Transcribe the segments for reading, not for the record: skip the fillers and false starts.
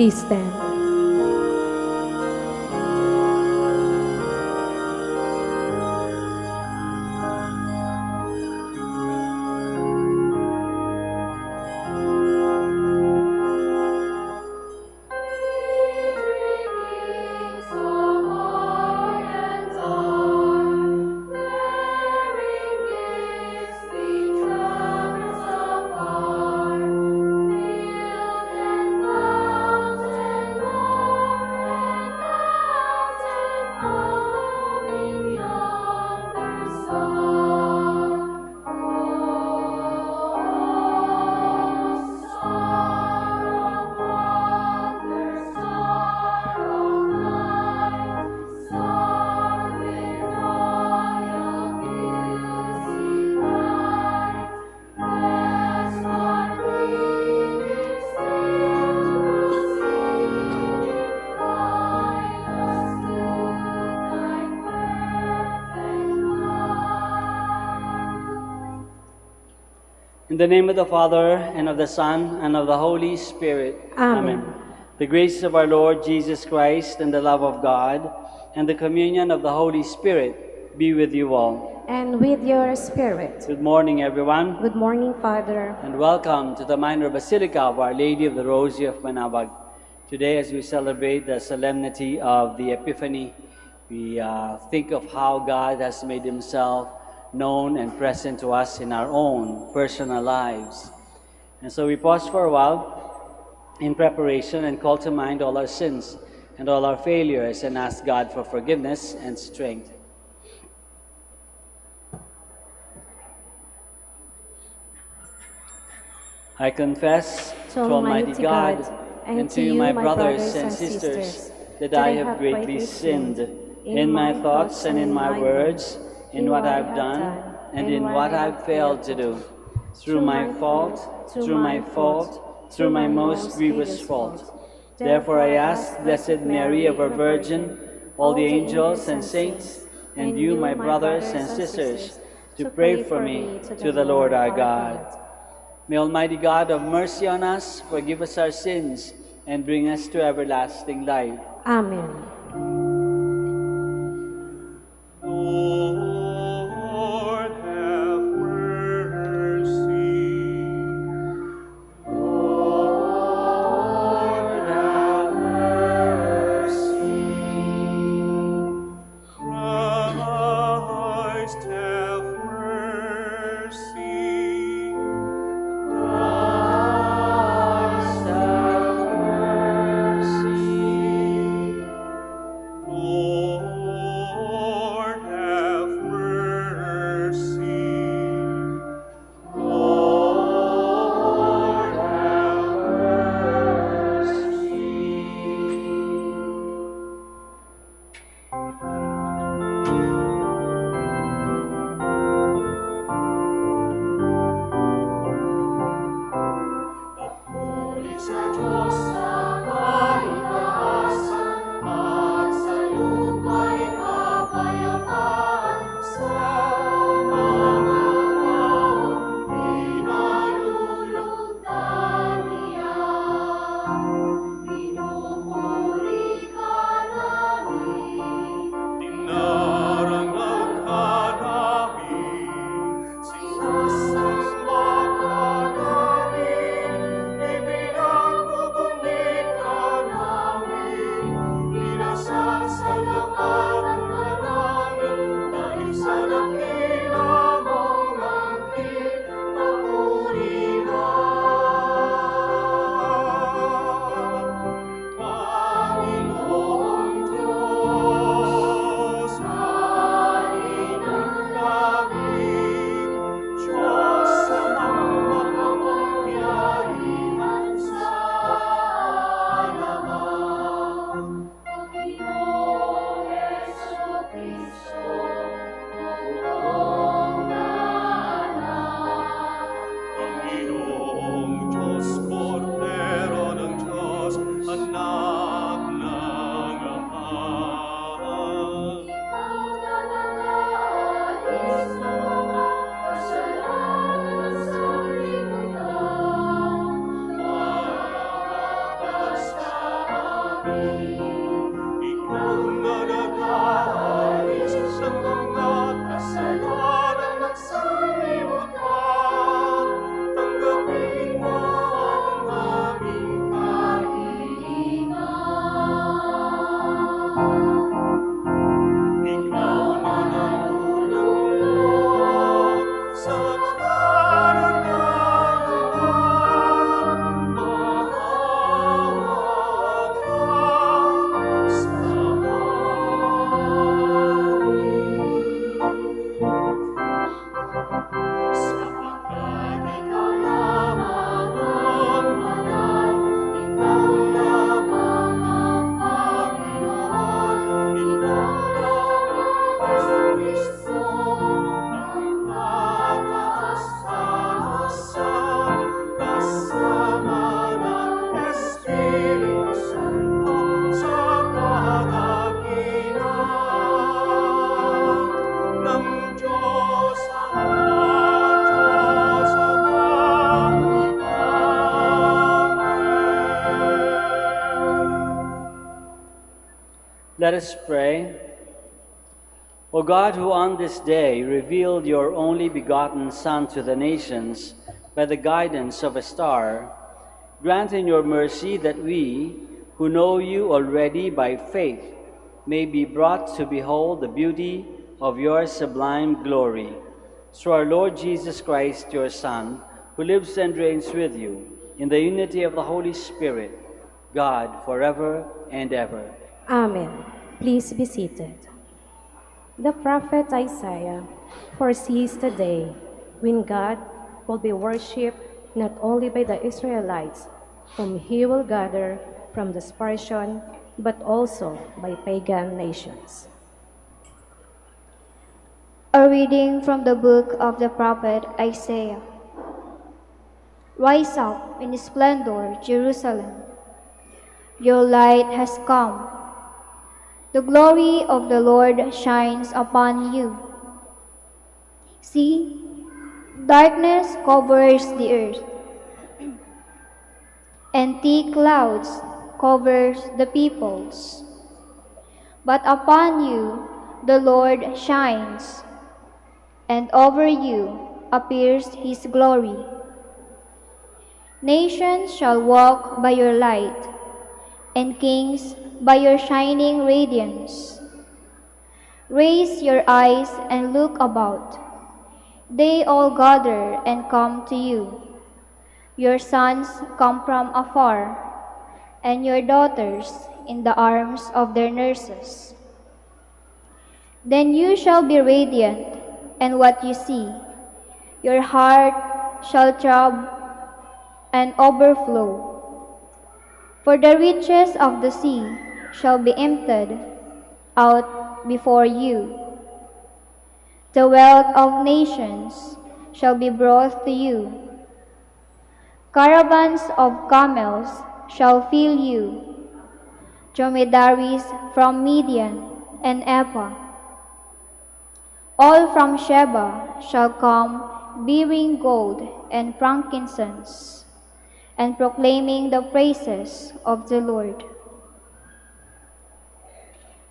Please stand. In the name of the Father, and of the Son, and of the Holy Spirit. Amen. The grace of our Lord Jesus Christ, and the love of God, and the communion of the Holy Spirit be with you all. And with your spirit. Good morning, everyone, Good morning, Father. and welcome to the Minor Basilica of Our Lady of the Rosary of Manaoag. Today, as we celebrate the Solemnity of the Epiphany, we think of how God has made Himself known and present to us in our own personal lives. And so we pause for a while in preparation and call to mind all our sins and all our failures and ask God for forgiveness and strength. I confess to Almighty God and to you, my brothers and sisters, that I have greatly sinned in my thoughts and in my words, in what I've done and in what I've failed to do, through my fault, through my most grievous fault. Therefore I ask Blessed Mary, ever Virgin, all the angels and saints, and you, my brothers and sisters, to pray for me to the Lord our God. May Almighty God have mercy on us, forgive us our sins, and bring us to everlasting life. Amen. Lord, have mercy. Lord, have mercy. Christ, have mercy. Christ, have mercy. Lord, have mercy. Lord, have mercy. Papuri sa Diyos sa kaligtasan at sa lupa'y kapayapaan sa mga taong pinalulugdan niya. Pinupuri ka namin, dinarangal ka namin, sinasamba ka namin, ipinagbubunyi ka namin, pinasasalamatan ka namin, dahil sa dakila mong langkit na Panginoong Diyos, Hari ng langit, Diyos sa mga makapangyarihan sa alaman. Panginoong Jesucristo, buong na anak. Panginoong Diyos, Kordero ng Diyos, anak ng Ama. Ikaw na nag-aalis ng mga kasalanan sa lipunan, mawagtas tayo Let us pray. O God, who on this day revealed your only begotten Son to the nations by the guidance of a star, grant in your mercy that we, who know you already by faith, may be brought to behold the beauty of your sublime glory. Through our Lord Jesus Christ, your Son, who lives and reigns with you in the unity of the Holy Spirit, God, forever and ever. Amen. Please be seated. The prophet Isaiah foresees the day when God will be worshipped not only by the Israelites, whom he will gather from dispersion, but also by pagan nations. A reading from the book of the prophet Isaiah. Rise up in splendor, Jerusalem. Your light has come. The glory of the Lord shines upon you. See, darkness covers the earth, and thick clouds covers the peoples. But upon you the Lord shines, and over you appears his glory. Nations shall walk by your light, and kings by your shining radiance. Raise your eyes and look about. They all gather and come to you. Your sons come from afar, and your daughters in the arms of their nurses. Then you shall be radiant, and what you see, your heart shall throb and overflow. For the riches of the sea shall be emptied out before you. The wealth of nations shall be brought to you. Caravans of camels shall fill you, dromedaries from Midian and Ephah. All from Sheba shall come bearing gold and frankincense, and proclaiming the praises of the Lord.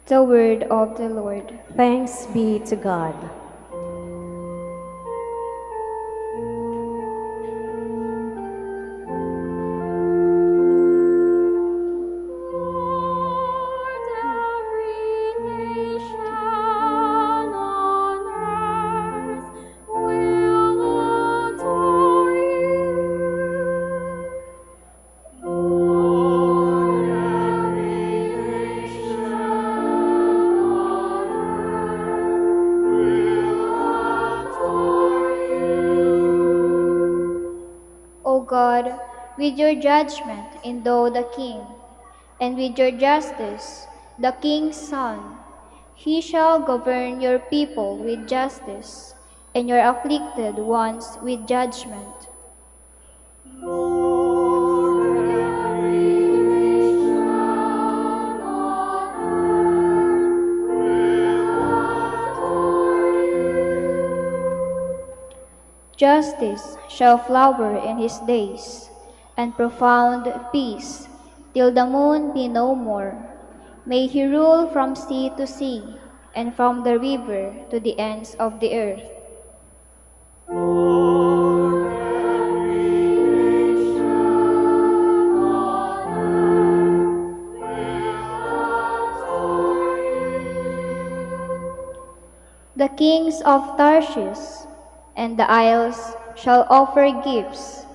The word of the Lord. Thanks be to God. Lord, every nation on earth will adore you. Lord, every nation on earth will adore you. O God, with your judgment endow the king, and with your justice the king's son. He shall govern your people with justice, and your afflicted ones with judgment. Lord, every nation on earth will adore you. Justice shall flower in his days, and profound peace, till the moon be no more. May he rule from sea to sea, and from the river to the ends of the earth. Lord, every nation on earth will adore you. The kings of Tarshish and the isles shall offer gifts.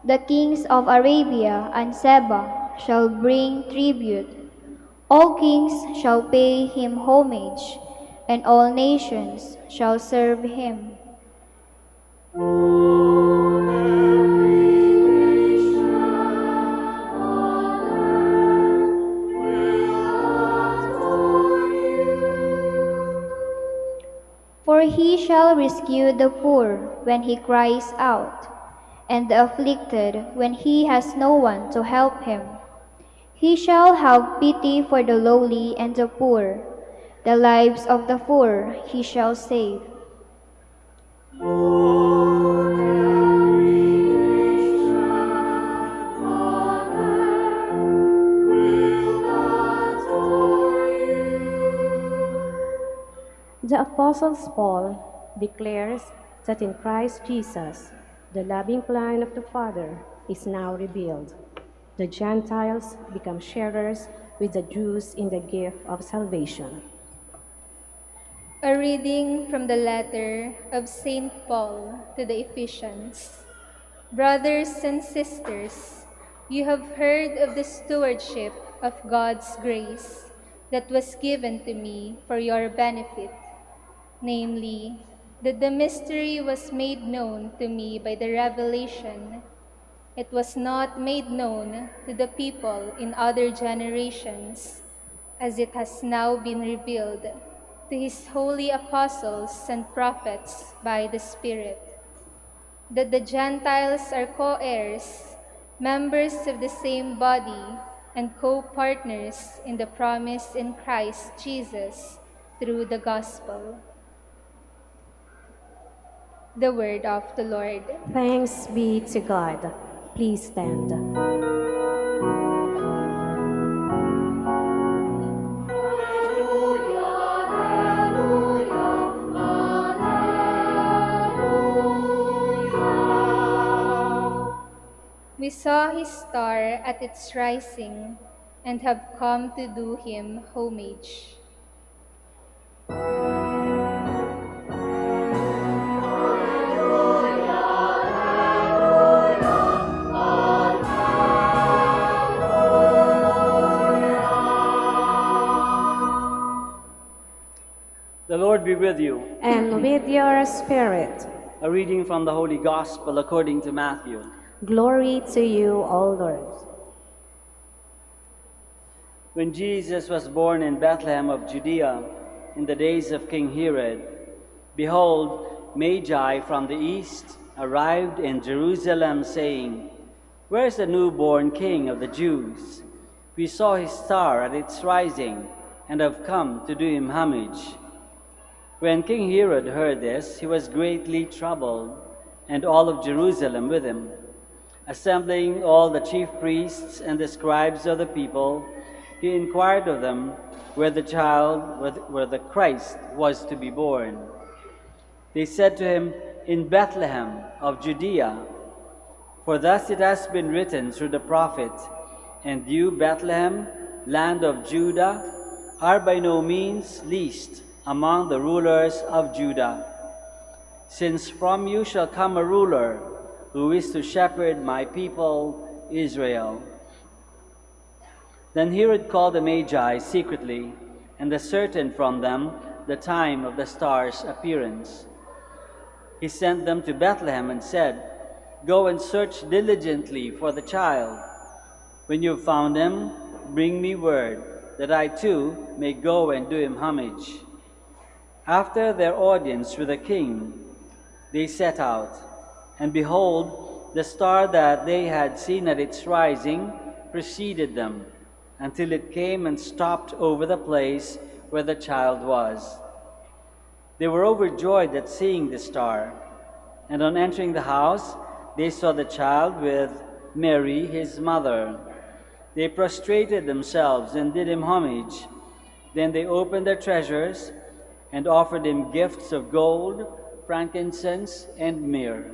The kings of Arabia and Seba shall bring tribute. All kings shall pay him homage, and all nations shall serve him. Lord, every nation on earth will adore you. For he shall rescue the poor when he cries out, and the afflicted when he has no one to help him. He shall have pity for the lowly and the poor. The lives of the poor he shall save. Lord, every nation on earth will adore you. The Apostle Paul declares that in Christ Jesus, the loving plan of the Father is now revealed. The Gentiles become sharers with the Jews in the gift of salvation. A reading from the letter of St. Paul to the Ephesians. Brothers and sisters, you have heard of the stewardship of God's grace that was given to me for your benefit, namely, that the mystery was made known to me by the revelation. It was not made known to the people in other generations, as it has now been revealed to his holy apostles and prophets by the Spirit, that the Gentiles are co-heirs, members of the same body, and co-partners in the promise in Christ Jesus through the gospel. The word of the Lord. Thanks be to God. Please stand. We saw his star at its rising and have come to do him homage. The Lord be with you. And with your spirit. A reading from the Holy Gospel according to Matthew. Glory to you, O Lord. When Jesus was born in Bethlehem of Judea, in the days of King Herod, behold, Magi from the east arrived in Jerusalem, saying, "Where is the newborn King of the Jews? We saw his star at its rising, and have come to do him homage." When King Herod heard this, he was greatly troubled, and all of Jerusalem with him. Assembling all the chief priests and the scribes of the people, he inquired of them where the Christ was to be born. They said to him, "In Bethlehem of Judea, for thus it has been written through the prophet, and you, Bethlehem, land of Judah, are by no means least among the rulers of Judah. Since from you shall come a ruler who is to shepherd my people Israel." Then Herod called the Magi secretly and ascertained from them the time of the star's appearance. He sent them to Bethlehem and said, "Go and search diligently for the child. When you have found him, bring me word, that I too may go and do him homage." After their audience with the king, they set out, and behold, the star that they had seen at its rising preceded them, until it came and stopped over the place where the child was. They were overjoyed at seeing the star, and on entering the house, they saw the child with Mary, his mother. They prostrated themselves and did him homage. Then they opened their treasures and offered him gifts of gold, frankincense, and myrrh.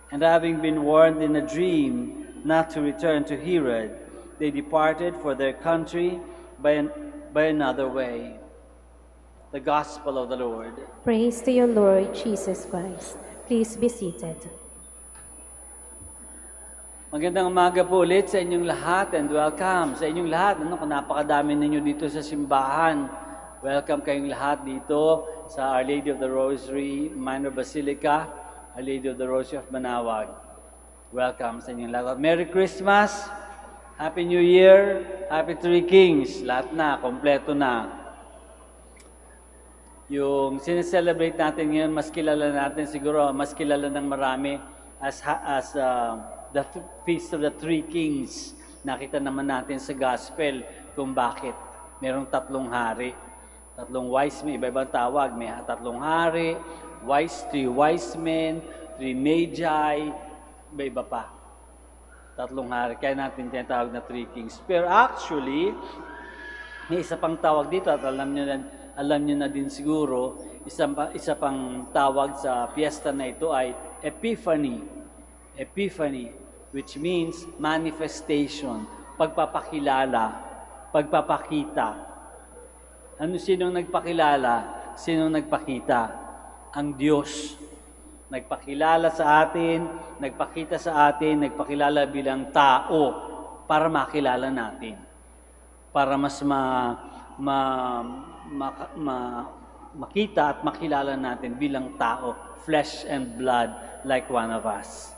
And having been warned in a dream not to return to Herod, they departed for their country by another way. The Gospel of the Lord. Praise to you, Lord Jesus Christ. Please be seated. Magandang umaga po ulit sa inyong lahat and welcome sa inyong lahat. Napakadami ninyo dito sa simbahan. Welcome kayong lahat dito sa Our Lady of the Rosary Minor Basilica, Our Lady of the Rosary of Manaoag. Welcome sa inyong lahat. Merry Christmas! Happy New Year! Happy Three Kings! Lahat na, kompleto na. Yung sineselebrate natin ngayon, mas kilala natin siguro, mas kilala ng marami as the Feast of the Three Kings. Nakita naman natin sa Gospel kung bakit. Merong tatlong hari. Tatlong wise men, iba-ibang tawag. May tatlong hari, three wise men, three magi, iba-iba pa. Tatlong hari. Kaya natin tinatawag na three kings. Pero actually, may isa pang tawag dito at alam nyo na alam niyo na din siguro, isa pang tawag sa piyesta na ito ay Epiphany. Epiphany, which means manifestation, pagpapakilala, pagpapakita. Sinong nagpakilala? Sinong nagpakita? Ang Diyos. Nagpakilala sa atin, nagpakita sa atin, nagpakilala bilang tao para makilala natin. Para mas makita at makilala natin bilang tao, flesh and blood like one of us.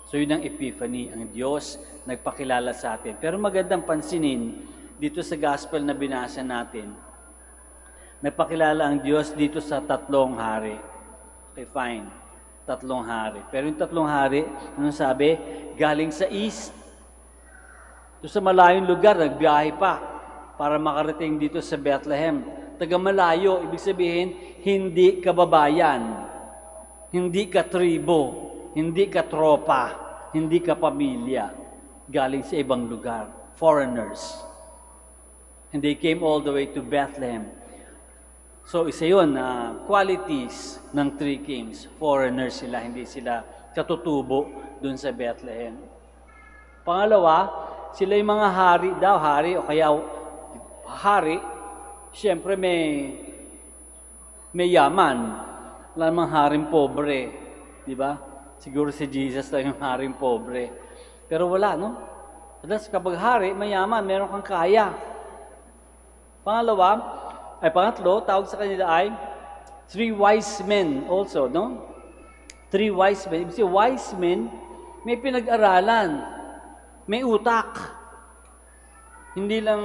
So yun ang Epiphany, ang Diyos nagpakilala sa atin. Pero magandang pansinin, dito sa gospel na binasa natin, nagpakilala ang Diyos dito sa 3 hari. Okay, fine. 3 hari. Pero yung 3 hari, anong sabi? Galing sa east. Doon sa malayong lugar, nagbiyahe pa para makarating dito sa Bethlehem. Taga malayo, ibig sabihin, hindi ka babayan, hindi ka tribo, hindi ka tropa, hindi ka pamilya. Galing sa ibang lugar, foreigners. And they came all the way to Bethlehem. So, isa yun, qualities ng 3 kings. Foreigners sila, hindi sila katutubo dun sa Bethlehem. Pangalawa, sila yung mga hari daw, hari o kaya hari, siyempre may yaman. Wala namang haring pobre, di ba? Siguro si Jesus lang yung haring pobre. Pero wala, no? Tapos kapag hari, mayaman, meron kang kaya. Pangatlo, tawag sa kanila ay 3 wise men also, no? 3 wise men. Ibig sabihin, wise men, may pinag-aralan, may utak. Hindi lang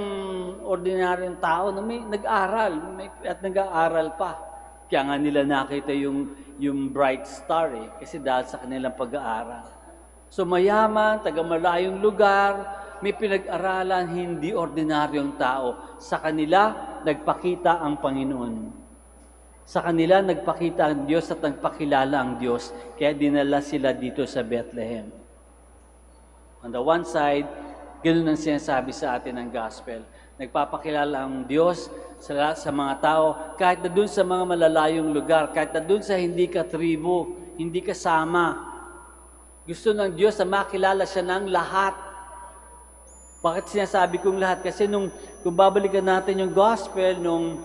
ordinaryong tao, no? May nag-aral, at nag-aaral pa. Kaya nga nila nakita yung bright star kasi dahil sa kanilang pag-aaral. So mayaman, taga-malayong lugar, may pinag-aralan, hindi ordinaryong tao. Sa kanila, nagpakita ang Panginoon. Sa kanila, nagpakita ang Diyos at nagpakilala ang Diyos. Kaya dinala sila dito sa Bethlehem. On the one side, ganoon ang sinasabi sa atin ng gospel. Nagpapakilala ang Diyos sa mga tao, kahit na dun sa mga malalayong lugar, kahit na dun sa hindi ka tribo, hindi kasama. Gusto ng Diyos na makilala siya ng lahat. Bakit sinasabi kong lahat? Kasi kung babalikan natin yung gospel, nung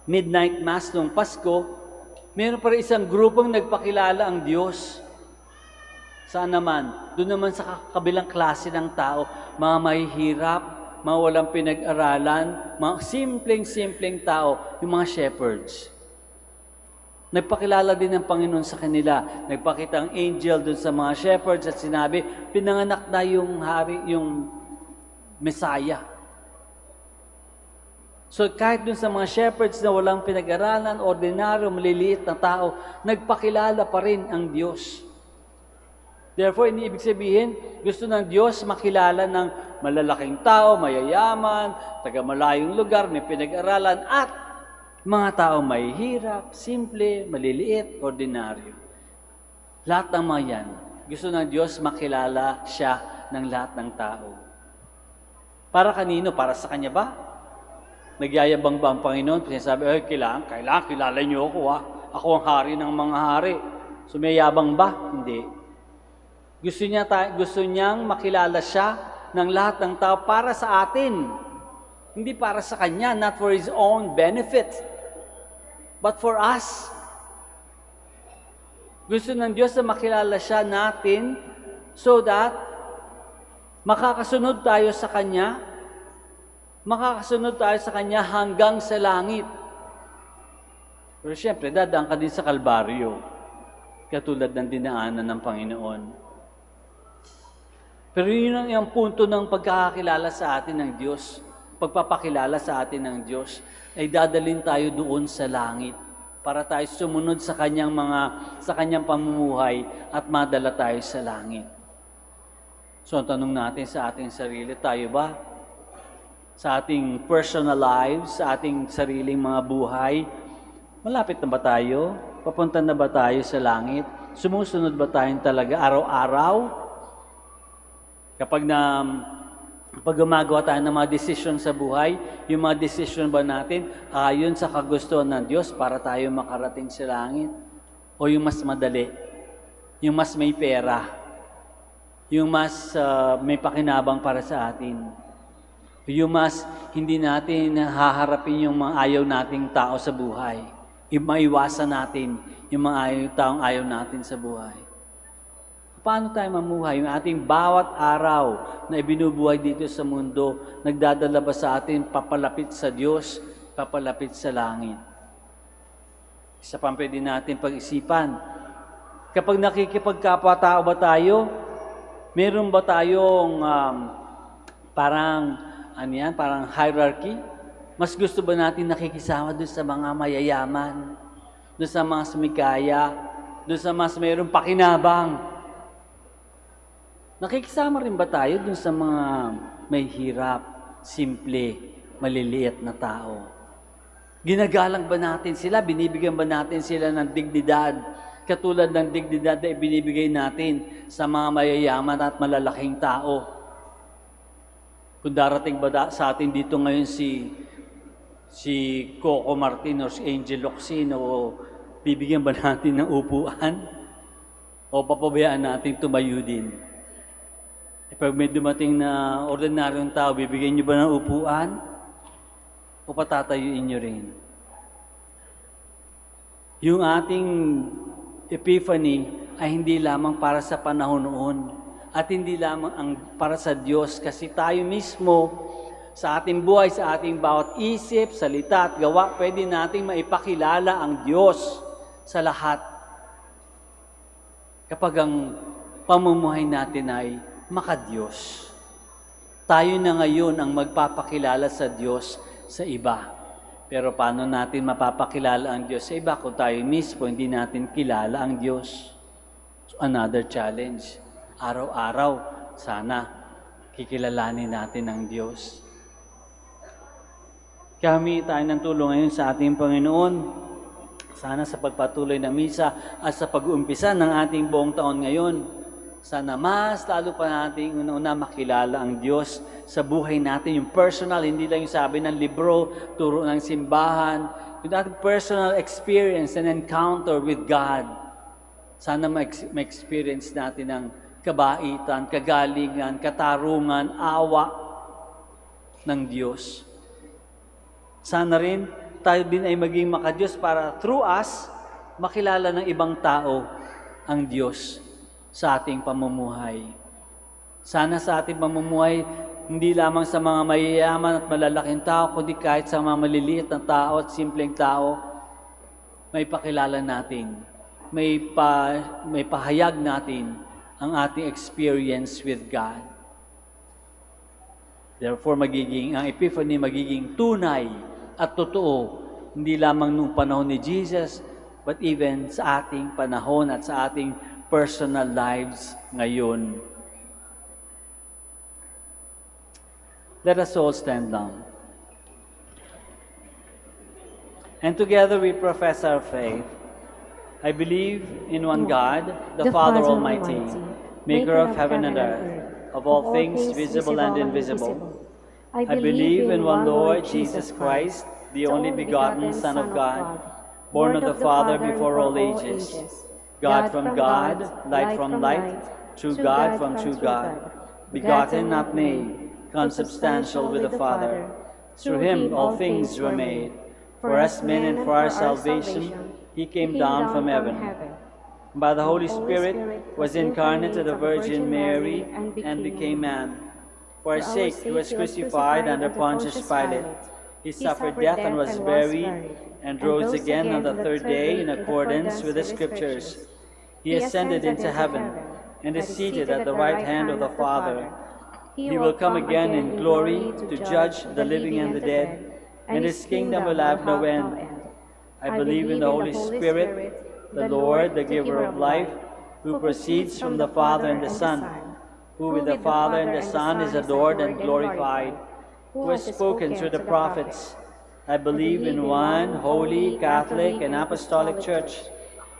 midnight mass, nung Pasko, meron pa rin isang grupong nagpakilala ang Diyos. Saan naman? Doon naman sa kabilang klase ng tao, mga mahihirap, mga walang pinag-aralan, mga simpleng tao, yung mga shepherds. Nagpakilala din ng Panginoon sa kanila. Nagpakita ang angel doon sa mga shepherds at sinabi, pinanganak na yung hari, yung Messiah. So kahit dun sa mga shepherds na walang pinag-aralan, ordinaryo, maliliit na tao, nagpakilala pa rin ang Diyos. Therefore, hindi ibig sabihin, gusto ng Diyos makilala ng malalaking tao, mayayaman, taga-malayong lugar, may pinag-aralan, at mga tao may hirap, simple, maliliit, ordinaryo. Lahat ng mga yan, gusto ng Diyos makilala siya ng lahat ng tao. Para kanino? Para sa Kanya ba? Nagyayabang ba ang Panginoon? Sinasabi, kailangan kilala niyo ako, ha? Ako ang hari ng mga hari. So may yabang ba? Hindi. Gusto niyang makilala siya ng lahat ng tao para sa atin. Hindi para sa Kanya, not for His own benefit, but for us. Gusto ng Diyos na makilala siya natin so that makakasunod tayo sa Kanya, hanggang sa langit. Pero siyempre, dadaan ka din sa Kalbaryo, katulad ng dinaanan ng Panginoon. Pero yun ang punto ng pagkakakilala sa atin ng Diyos, pagpapakilala sa atin ng Diyos, ay dadalhin tayo doon sa langit para tayo sumunod sa kanyang pamumuhay at madala tayo sa langit. So, ang tanong natin sa ating sarili, tayo ba? Sa ating personal lives, sa ating sariling mga buhay, malapit na ba tayo? Papunta na ba tayo sa langit? Sumusunod ba tayong talaga araw-araw? Kapag Pag gumagawa tayo ng mga desisyon sa buhay, yung mga desisyon ba natin ayon sa kagustuhan ng Diyos para tayo makarating sa langit? O yung mas madali, yung mas may pera, yung mas may pakinabang para sa atin, yung mas hindi natin haharapin yung mga ayaw nating tao sa buhay, maiwasan natin yung mga taong ayaw natin sa buhay. Paano tayo mamuhay? Yung ating bawat araw na ibinubuhay dito sa mundo, nagdadala ba sa atin papalapit sa Diyos, papalapit sa langit? Isa pang pwede natin pag-isipan. Kapag nakikipagkapwa-tao ba tayo, meron ba tayong parang hierarchy? Mas gusto ba natin nakikisama doon sa mga mayayaman, doon sa mga sumikaya, doon sa mas mayroong pakinabang? Nakikisama rin ba tayo dun sa mga may hirap, simple, maliliit na tao? Ginagalang ba natin sila? Binibigyan ba natin sila ng dignidad? Katulad ng dignidad na ibinibigay natin sa mga mayayaman at malalaking tao. Kung darating ba sa atin dito ngayon si Coco Martin o si Angel Locsin, o bibigyan ba natin ng upuan? O papabayaan natin tumayo din? Pag may dumating na ordinaryong tao, bibigyan niyo ba ng upuan? O patatayuin niyo rin? Yung ating Epiphany ay hindi lamang para sa panahon noon at hindi lamang para sa Diyos, kasi tayo mismo sa ating buhay, sa ating bawat isip, salita at gawa, pwede nating maipakilala ang Diyos sa lahat. Kapag ang pamumuhay natin ay makadiyos. Tayo na ngayon ang magpapakilala sa Diyos sa iba. Pero paano natin mapapakilala ang Diyos sa iba kung tayo mismo hindi natin kilala ang Diyos? So another challenge. Araw-araw, sana kikilalanin natin ang Diyos. Kami tayo ng tulong ngayon sa ating Panginoon. Sana sa pagpatuloy ng misa at sa pag-uumpisa ng ating buong taon ngayon, sana mas lalo pa natin una makilala ang Diyos sa buhay natin, yung personal, hindi lang yung sabi ng libro, turo ng simbahan, yung ating personal experience and encounter with God. Sana ma-experience natin ang kabaitan, kagalingan, katarungan, awa ng Diyos. Sana rin tayo din ay maging makadiyos para through us, makilala ng ibang tao ang Diyos sa ating pamumuhay. Sana sa ating pamumuhay, hindi lamang sa mga mayayaman at malalaking tao, kundi kahit sa mga maliliit na tao at simpleng tao, may pakilala natin, may pahayag natin ang ating experience with God. Therefore, ang Epiphany magiging tunay at totoo, hindi lamang nung panahon ni Jesus, but even sa ating panahon at sa ating personal lives ngayon. Let us all stand down. And together we profess our faith. I believe in one God, the Father Almighty, maker of heaven and earth, of all things visible and invisible. I believe in one Lord Jesus Christ, the only begotten Son of God, born of the Father before all ages, God from God, light from light, true God from true God, begotten, not made, consubstantial with the Father. Through him all things were made. For us men and for our salvation, he came down from heaven. By the Holy Spirit was incarnate of the Virgin Mary and became man. For our sake he was crucified under Pontius Pilate. He suffered death and was buried, and rose again on the third day in accordance with the Scriptures. He ascended into heaven and is seated at the right hand of the Father. He will come again in glory to judge the living and the dead, and his kingdom will have no end. I believe in the Holy Spirit, the Lord, the giver of life, who proceeds from the Father and the Son, who with the Father and the Son is adored and glorified, who has spoken through the prophets. I believe in one holy, Catholic, and Apostolic Church.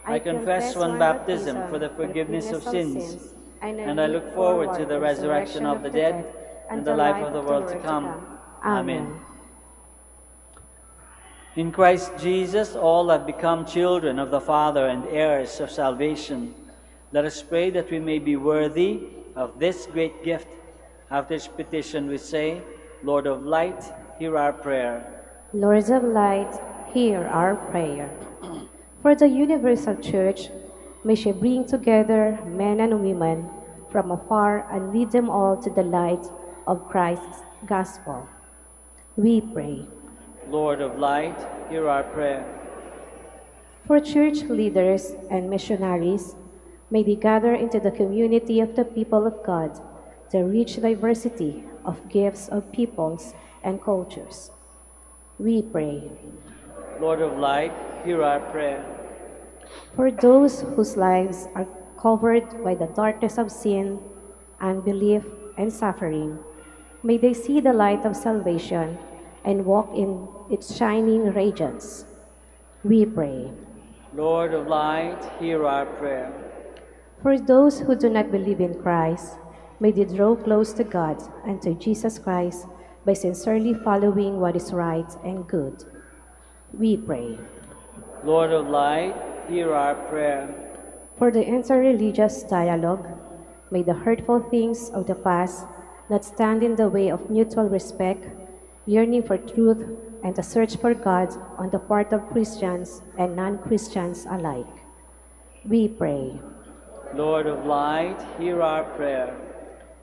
I confess one baptism for the forgiveness of sins, and I look forward to the resurrection of the dead and the life of the world to come. Amen. Amen. In Christ Jesus, all have become children of the Father and heirs of salvation. Let us pray that we may be worthy of this great gift. After each petition we say, Lord of light, hear our prayer. Lords of light, hear our prayer. For the universal church, may she bring together men and women from afar and lead them all to the light of Christ's gospel. We pray. Lord of light, hear our prayer. For church leaders and missionaries, may they gather into the community of the people of God the rich diversity of gifts of peoples and cultures. We pray. Lord of light, hear our prayer. For those whose lives are covered by the darkness of sin, unbelief, and suffering, may they see the light of salvation and walk in its shining radiance. We pray. Lord of light, hear our prayer. For those who do not believe in Christ, may they draw close to God and to Jesus Christ by sincerely following what is right and good. We pray. Lord of light, hear our prayer. For the interreligious dialogue, may the hurtful things of the past not stand in the way of mutual respect, yearning for truth, and a search for God on the part of Christians and non-Christians alike. We pray. Lord of light, hear our prayer.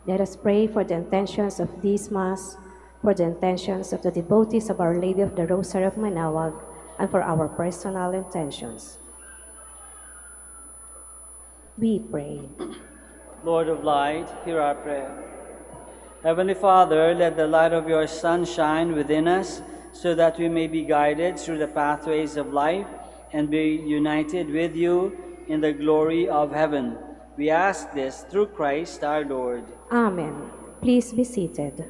Let us pray for the intentions of this Mass, for the intentions of the devotees of Our Lady of the Rosary of Manaoag, and for our personal intentions. We pray. Lord of light, hear our prayer. Heavenly Father, let the light of your Son shine within us, so that we may be guided through the pathways of life and be united with you in the glory of heaven. We ask this through Christ our Lord. Amen. Please be seated.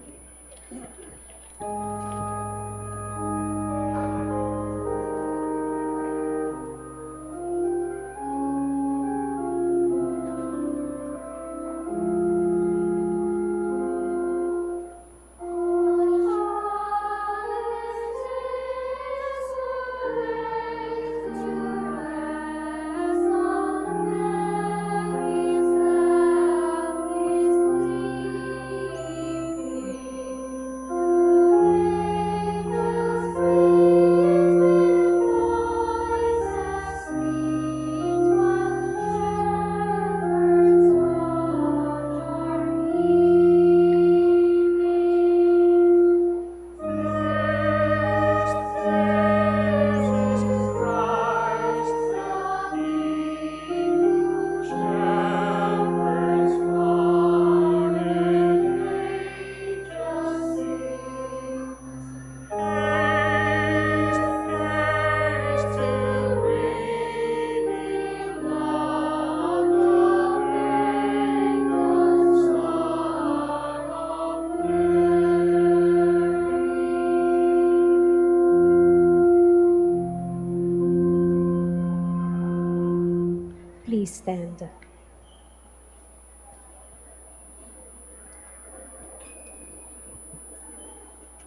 Please stand.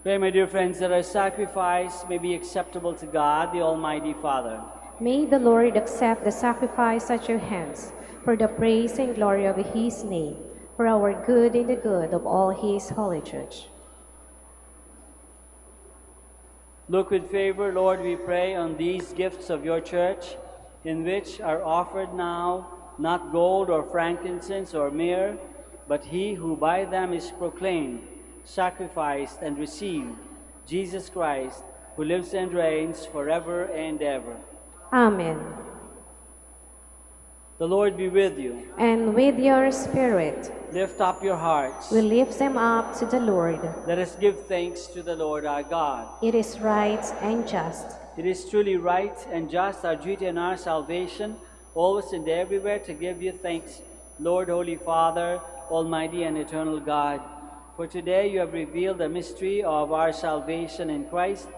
Pray, my dear friends, that our sacrifice may be acceptable to God, the Almighty Father. May the Lord accept the sacrifice at your hands for the praise and glory of his name, for our good and the good of all his holy church. Look with favor, Lord, we pray, on these gifts of your church, in which are offered now not gold or frankincense or myrrh, but he who by them is proclaimed, sacrificed, and received, Jesus Christ, who lives and reigns forever and ever. Amen. The Lord be with you. And with your spirit, Lift up your hearts. we lift them up to the Lord. Let us give thanks to the Lord our God. It is right and just. It is truly right and just, our duty and our salvation, always and everywhere to give you thanks, Lord, Holy Father, Almighty and eternal God. For today you have revealed the mystery of our salvation in Christ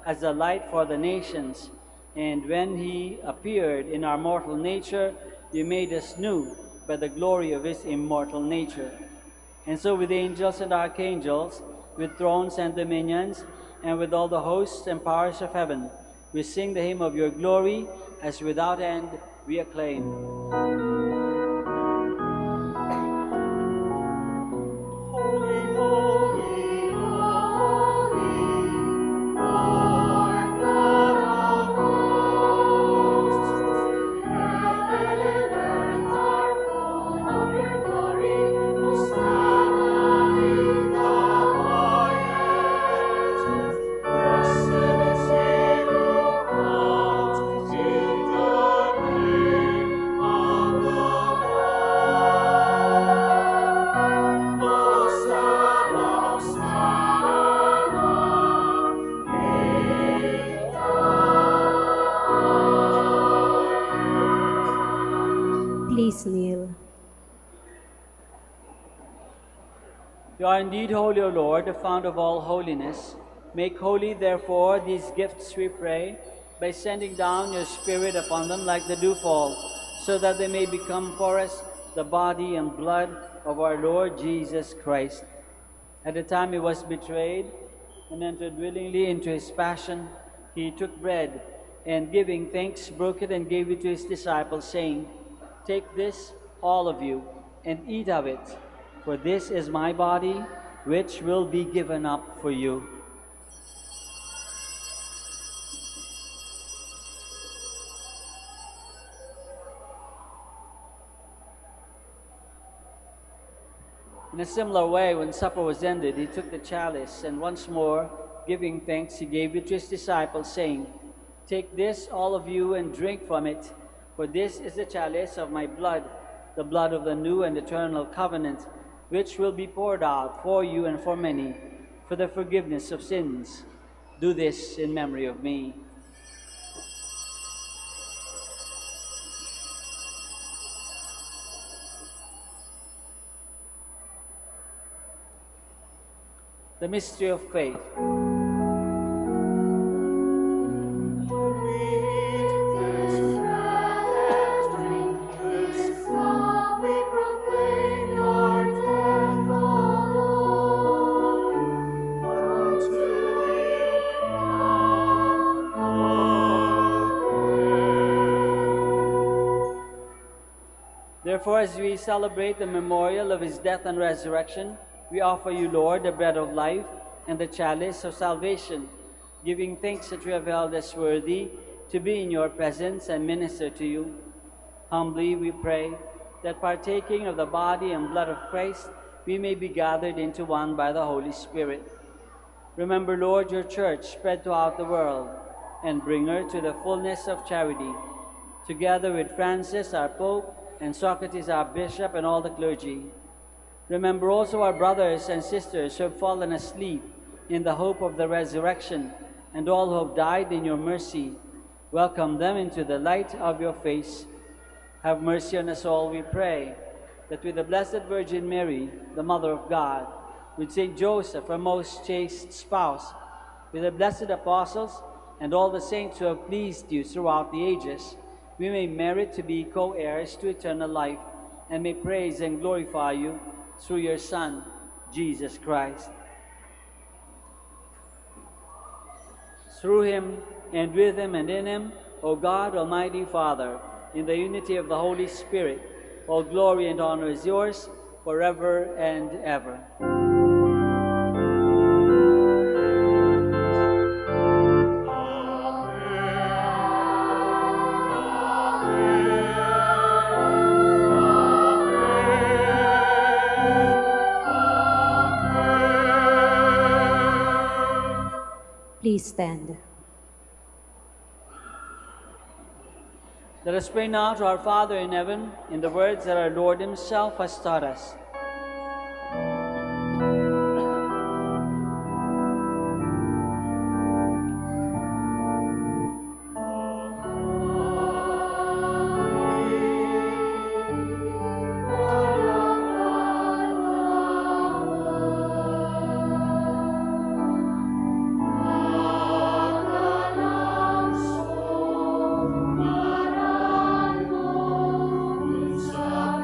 as a light for the nations. And when he appeared in our mortal nature, you made us new by the glory of his immortal nature. And so with angels and archangels, with thrones and dominions, and with all the hosts and powers of heaven, we sing the hymn of your glory, as without end we acclaim. Please kneel. You are indeed holy, O Lord, the fount of all holiness. Make holy, therefore, these gifts, we pray, by sending down your Spirit upon them like the dewfall, so that they may become for us the body and blood of our Lord Jesus Christ. At the time he was betrayed and entered willingly into his passion, he took bread, and giving thanks, broke it and gave it to his disciples, saying, "Take this, all of you, and eat of it, for this is my body, which will be given up for you." In a similar way, when supper was ended, he took the chalice, and once more, giving thanks, he gave it to his disciples, saying, "Take this, all of you, and drink from it, for this is the chalice of my blood, the blood of the new and eternal covenant, which will be poured out for you and for many, for the forgiveness of sins. Do this in memory of me." The mystery of faith. Therefore, as we celebrate the memorial of his death and resurrection, we offer you, Lord, the bread of life and the chalice of salvation, giving thanks that you have held us worthy to be in your presence and minister to you. Humbly we pray that, partaking of the body and blood of Christ, we may be gathered into one by the Holy Spirit. Remember, Lord, your church spread throughout the world, and bring her to the fullness of charity, together with Francis, our Pope, and Socrates, our Bishop, and all the clergy. Remember also our brothers and sisters who have fallen asleep in the hope of the resurrection, and all who have died in your mercy. Welcome them into the light of your face. Have mercy on us all, we pray, that with the Blessed Virgin Mary, the Mother of God, with Saint Joseph, her most chaste spouse, with the blessed apostles, and all the saints who have pleased you throughout the ages, we may merit to be co-heirs to eternal life, and may praise and glorify you through your Son, Jesus Christ. Through him, and with him, and in him, O God, Almighty Father, in the unity of the Holy Spirit, all glory and honor is yours forever and ever. Please stand. Let us pray now to our Father in heaven in the words that our Lord himself has taught us. Sa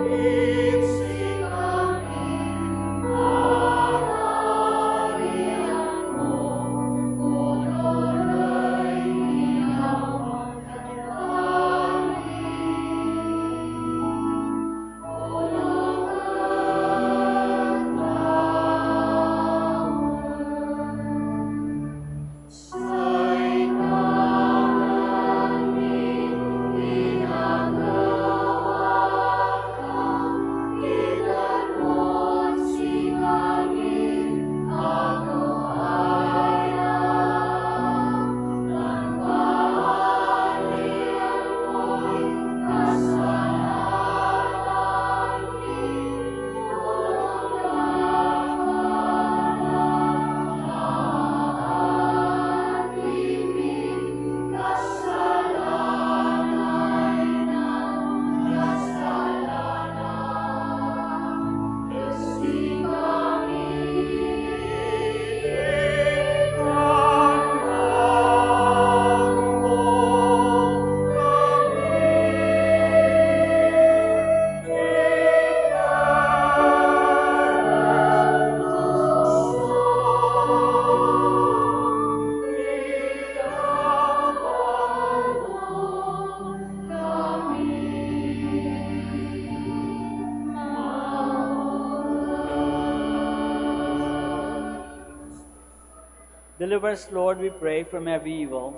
Deliver us, Lord, we pray, from every evil.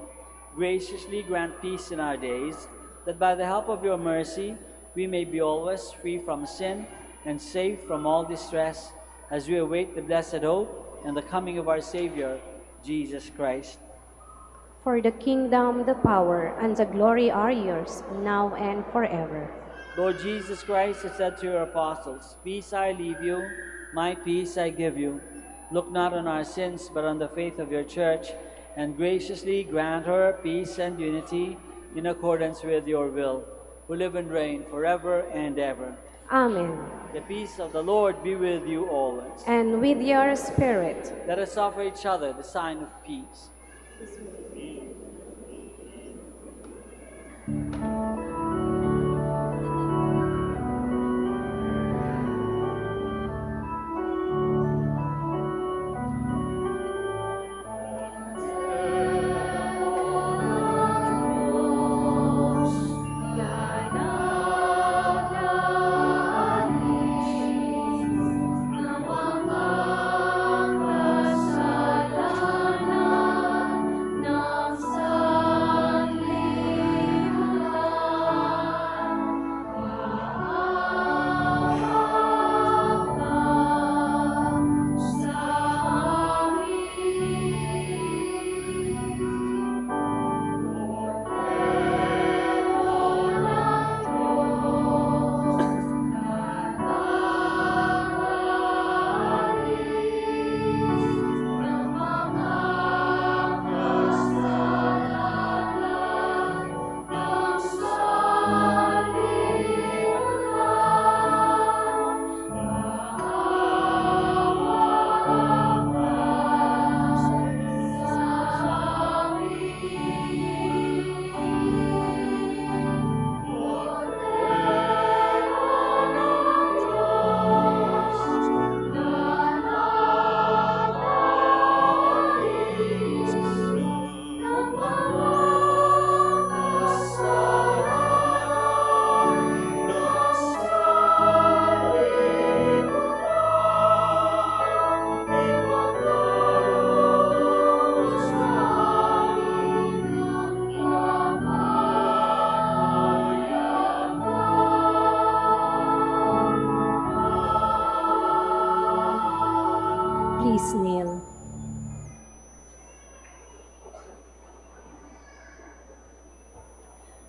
Graciously grant peace in our days, that by the help of your mercy we may be always free from sin and safe from all distress, as we await the blessed hope and the coming of our Savior, Jesus Christ. For the kingdom, the power, and the glory are yours, now and forever. Lord Jesus Christ has said to your apostles, "Peace I leave you, my peace I give you. Look not on our sins, but on the faith of your church, and graciously grant her peace and unity in accordance with your will, who live and reign forever and ever." Amen. The peace of the Lord be with you always. And with your spirit. Let us offer each other the sign of peace. Please kneel.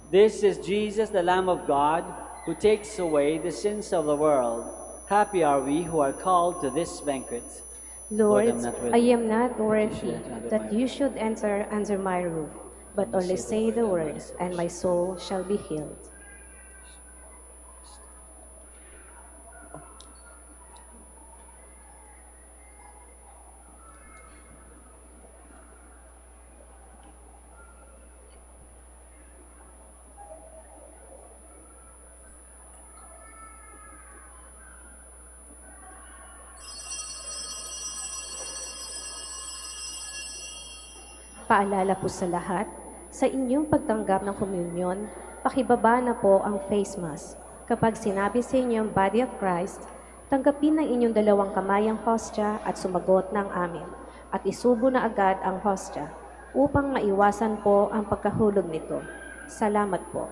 This is Jesus, the Lamb of God, who takes away the sins of the world. Happy are we who are called to this banquet. Lord, I'm not worthy I am not worthy enter that you should enter under my roof, but only say the word, and my soul shall be healed. Paalala po sa lahat, sa inyong pagtanggap ng komunyon, pakibaba na po ang face mask. Kapag sinabi sa inyong body of Christ, tanggapin ng inyong dalawang kamay ang hostya at sumagot ng amin, at isubo na agad ang hostya upang maiwasan po ang pagkahulog nito. Salamat po.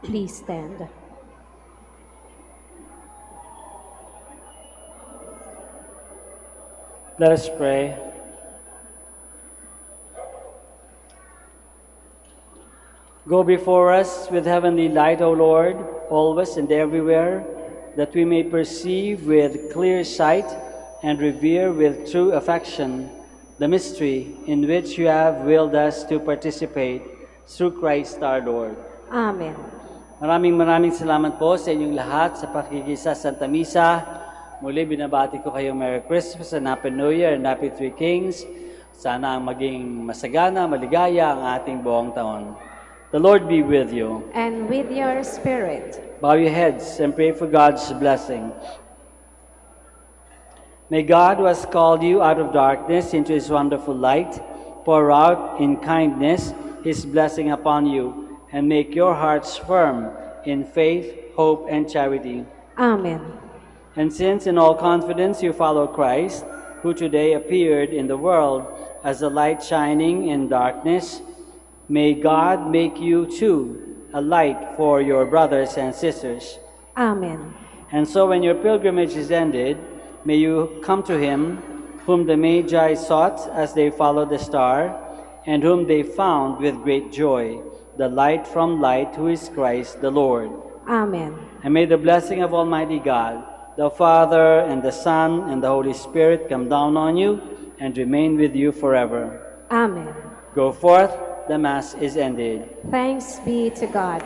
Please stand. Let us pray. Go before us with heavenly light, O Lord, always and everywhere, that we may perceive with clear sight and revere with true affection the mystery in which you have willed us to participate through Christ our Lord. Amen. Maraming salamat po sa inyong lahat sa pakikisa Santa Misa. Muli binabati ko kayong Merry Christmas and Happy New Year and Happy Three Kings. Sana ang maging masagana, maligaya ang ating buong taon. The Lord be with you. And with your spirit. Bow your heads and pray for God's blessing. May God, who has called you out of darkness into His wonderful light, pour out in kindness His blessing upon you and make your hearts firm in faith, hope, and charity. Amen. And since in all confidence you follow Christ, who today appeared in the world as a light shining in darkness, may God make you too a light for your brothers and sisters. Amen. And so when your pilgrimage is ended, may you come to Him whom the Magi sought as they followed the star, and whom they found with great joy, the light from light, who is Christ the Lord. Amen. And may the blessing of Almighty God, the Father, and the Son, and the Holy Spirit come down on you and remain with you forever. Amen. Go forth, the Mass is ended. Thanks be to God.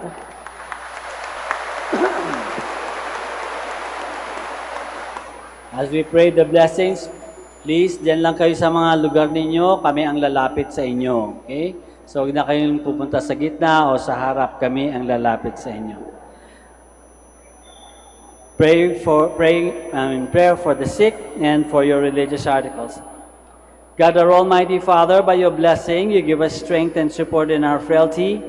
As we pray the blessings, please, dyan lang kayo sa mga lugar ninyo, kami ang lalapit sa inyo. Okay? So, huwag na kayong pupunta sa gitna o sa harap, kami ang lalapit sa inyo. Prayer for the sick and for your religious articles. God, our Almighty Father, by your blessing, you give us strength and support in our frailty.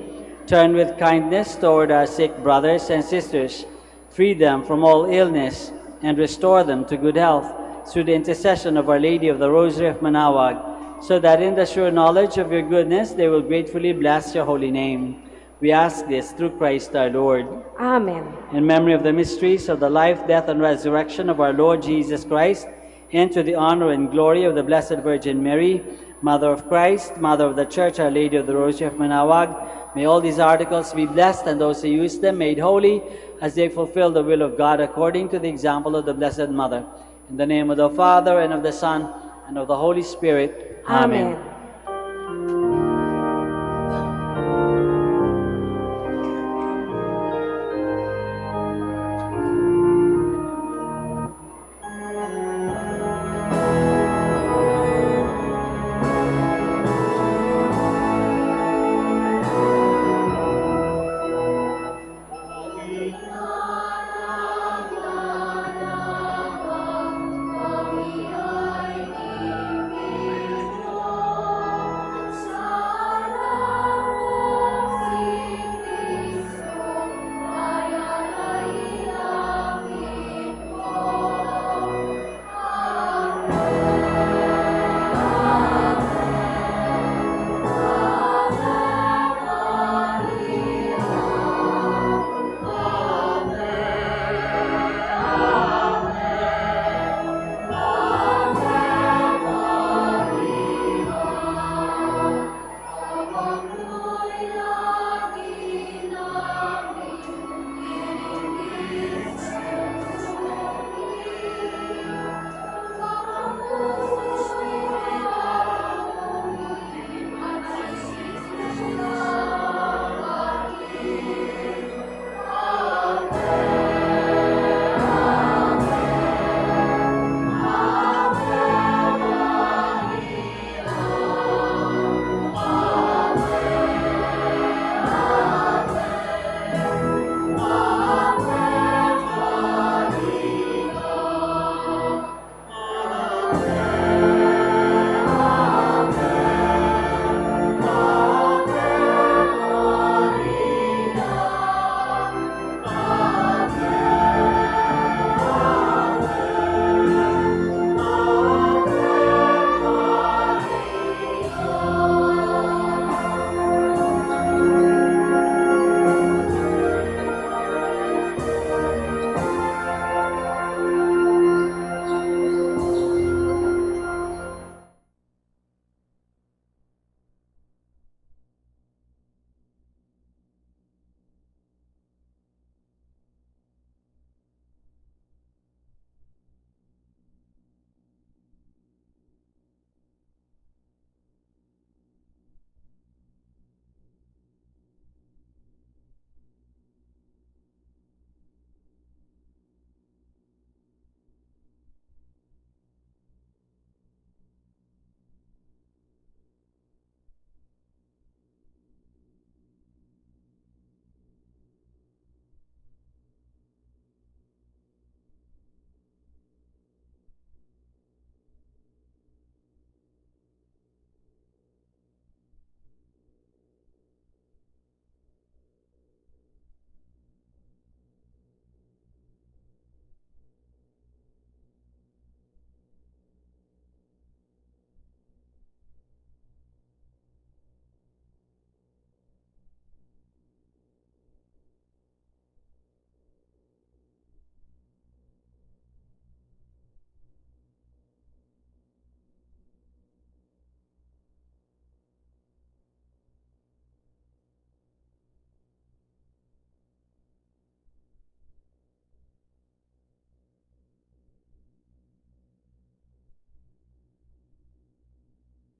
Turn with kindness toward our sick brothers and sisters. Free them from all illness and restore them to good health through the intercession of Our Lady of the Rosary of Manaoag, so that in the sure knowledge of your goodness they will gratefully bless your holy name. We ask this through Christ our Lord. Amen. In memory of the mysteries of the life, death, and resurrection of our Lord Jesus Christ, and to the honor and glory of the Blessed Virgin Mary, Mother of Christ, Mother of the Church, Our Lady of the Rosary of Manaoag, may all these articles be blessed and those who use them made holy as they fulfill the will of God according to the example of the Blessed Mother. In the name of the Father, and of the Son, and of the Holy Spirit. Amen.